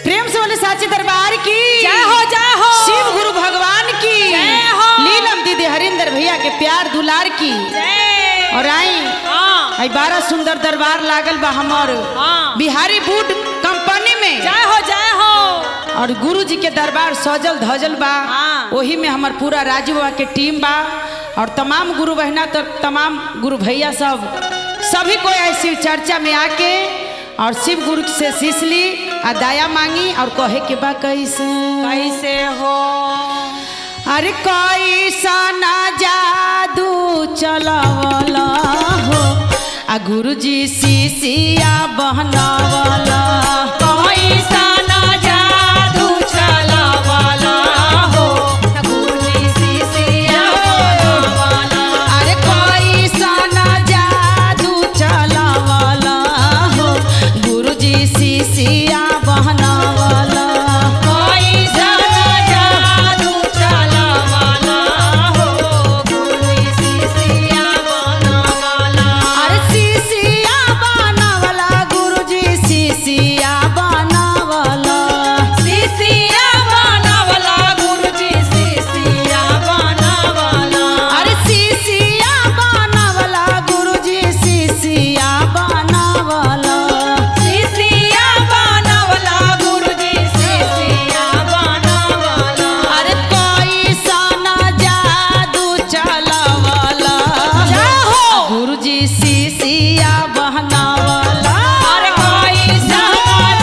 प्रेम से बोले साचे दरबार की जय हो जय हो। शिव गुरु भगवान की जय हो। लीलम दीदी हरिंदर भैया के प्यार दुलार की जय। और आई 12 सुंदर दरबार लागल बा हमर बिहारी बूट कंपनी में। जय हो जय हो। और गुरु जी के दरबार सजल धजल बा वही में हमार पूरा राजू बाबा के टीम बा और तमाम गुरु बहना तमाम गुरु भैया सब सभी को ऐसी चर्चा में आके और शिव गुरु से शीश ली और दया मांगी और कहे के बा कैसे कैसे हो। अरे कैसा ना जादू चलावला हो आ गुरु जी शीशिया बहनावला। कैसा ना जादू चलावला हो गुरुजी शीशिया बहनावला। अरे कैसा ना जादू चलावला हो गुरु जी शीशिया बहनावला। कैसा ना जादू चलावला हो गुरुजी शीशिया बहनावला। अरे शीशिया बनावला गुरु जी शीशिया बनावला। शीशिया बनावला गुरुजी शीशिया बनावला। अरे शीशिया बनावला गुरु जी शीशिया बनावला। शीशिया बनावला गुरुजी शीशिया बनावला। अरे कैसा ना जादू चलावला जय हो। गुरु जी शीशिया बनावला। अरे कैसा ना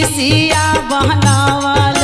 सीसिया बनवला